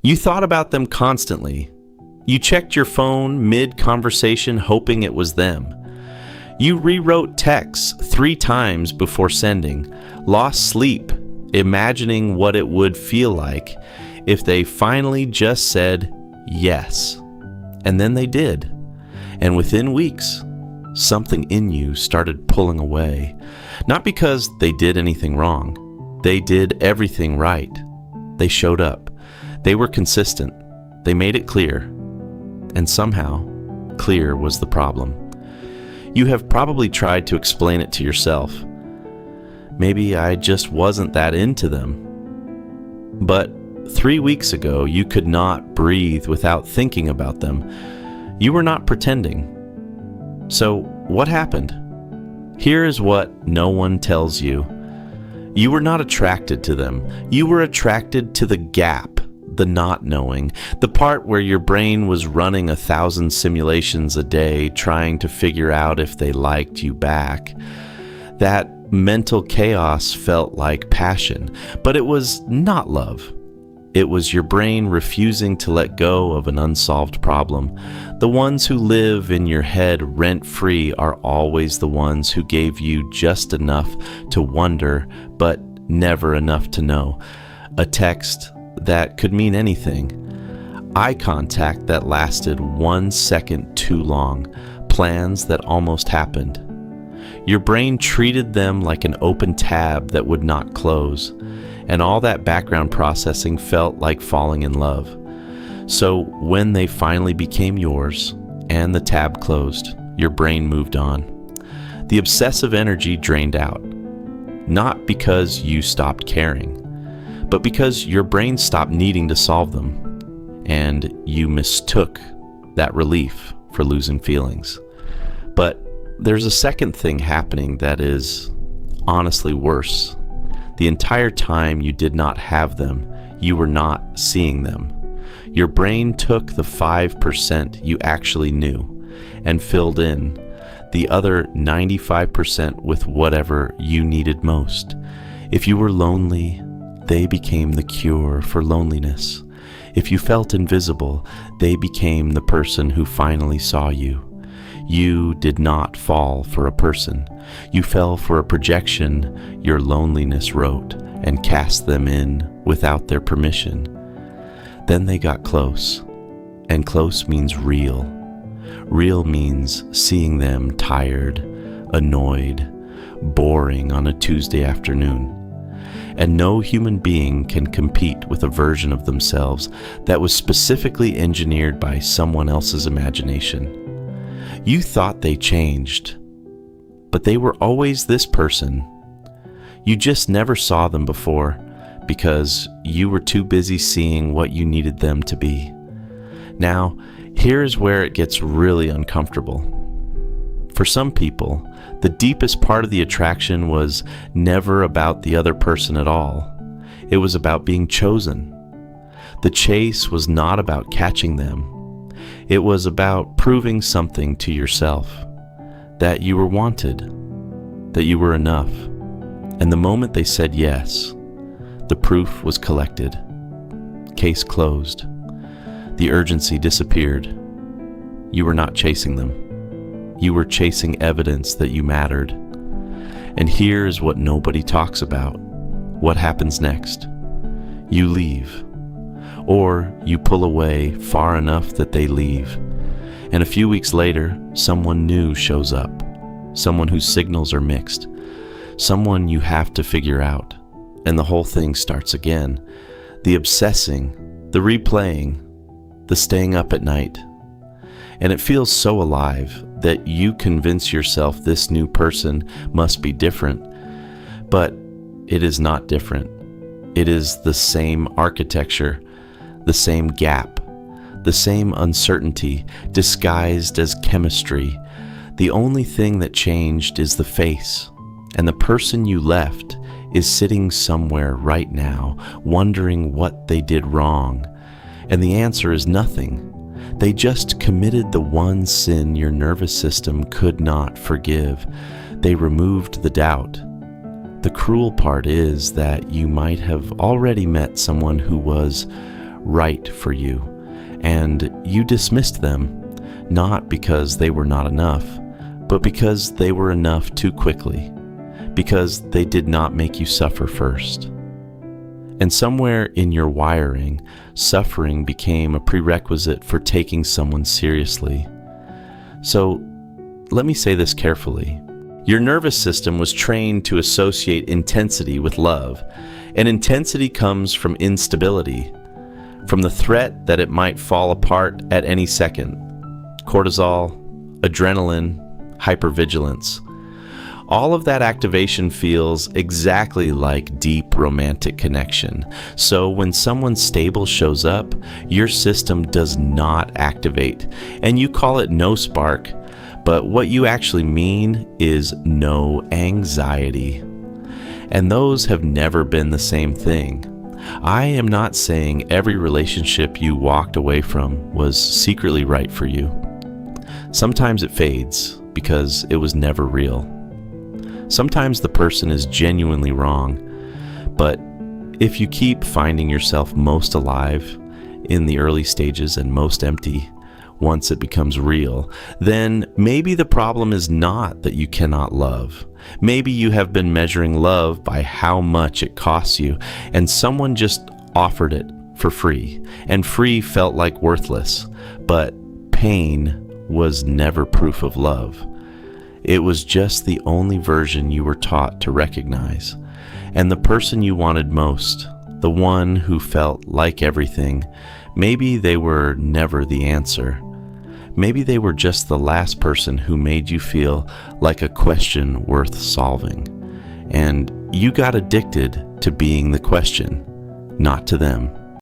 You thought about them constantly. You checked your phone mid-conversation hoping it was them. You rewrote texts 3 times before sending, lost sleep, imagining what it would feel like if they finally just said yes. And then they did. And within weeks, something in you started pulling away. Not because they did anything wrong. They did everything right. They showed up. They were consistent. They made it clear. And somehow, clear was the problem. You have probably tried to explain it to yourself. Maybe I just wasn't that into them. But 3 weeks ago, you could not breathe without thinking about them. You were not pretending. So, what happened? Here is what no one tells you. You were not attracted to them. You were attracted to the gap, the not knowing, the part where your brain was running 1,000 simulations a day trying to figure out if they liked you back. That mental chaos felt like passion, but it was not love. It was your brain refusing to let go of an unsolved problem. The ones who live in your head rent-free are always the ones who gave you just enough to wonder, but never enough to know. A text that could mean anything. Eye contact that lasted 1 second too long. Plans that almost happened. Your brain treated them like an open tab that would not close. And all that background processing felt like falling in love. So when they finally became yours and the tab closed, your brain moved on. The obsessive energy drained out. Not because you stopped caring, but because your brain stopped needing to solve them. And you mistook that relief for losing feelings. But there's a second thing happening that is honestly worse. The entire time you did not have them, you were not seeing them. Your brain took the 5% you actually knew and filled in the other 95% with whatever you needed most. If you were lonely, they became the cure for loneliness. If you felt invisible, they became the person who finally saw you. You did not fall for a person. You fell for a projection your loneliness wrote and cast them in without their permission. Then they got close, and close means real. Real means seeing them tired, annoyed, boring on a Tuesday afternoon. And no human being can compete with a version of themselves that was specifically engineered by someone else's imagination. You thought they changed, but they were always this person. You just never saw them before because you were too busy seeing what you needed them to be. Now, here's where it gets really uncomfortable. For some people, the deepest part of the attraction was never about the other person at all. It was about being chosen. The chase was not about catching them. It was about proving something to yourself, that you were wanted, that you were enough. And the moment they said yes, the proof was collected. Case closed. The urgency disappeared. You were not chasing them. You were chasing evidence that you mattered. And here is what nobody talks about. What happens next? You leave. Or you pull away far enough that they leave. And a few weeks later, someone new shows up. Someone whose signals are mixed. Someone you have to figure out. And the whole thing starts again. The obsessing, the replaying, the staying up at night. And it feels so alive that you convince yourself this new person must be different. But it is not different. It is the same architecture, the same gap, the same uncertainty disguised as chemistry. The only thing that changed is the face, and the person you left is sitting somewhere right now, wondering what they did wrong. And the answer is nothing. They just committed the one sin your nervous system could not forgive. They removed the doubt. The cruel part is that you might have already met someone who was right for you, and you dismissed them, not because they were not enough, but because they were enough too quickly, because they did not make you suffer first. And somewhere in your wiring, suffering became a prerequisite for taking someone seriously. So let me say this carefully. Your nervous system was trained to associate intensity with love, and intensity comes from instability, from the threat that it might fall apart at any second. Cortisol, adrenaline, hypervigilance. All of that activation feels exactly like deep romantic connection. So when someone stable shows up, your system does not activate, and you call it no spark, but what you actually mean is no anxiety. And those have never been the same thing. I am not saying every relationship you walked away from was secretly right for you. Sometimes it fades because it was never real. Sometimes the person is genuinely wrong, but if you keep finding yourself most alive in the early stages and most empty once it becomes real, then maybe the problem is not that you cannot love. Maybe you have been measuring love by how much it costs you, and someone just offered it for free, and free felt like worthless, but pain was never proof of love. It was just the only version you were taught to recognize. And the person you wanted most, the one who felt like everything, maybe they were never the answer. Maybe they were just the last person who made you feel like a question worth solving. And you got addicted to being the question, not to them.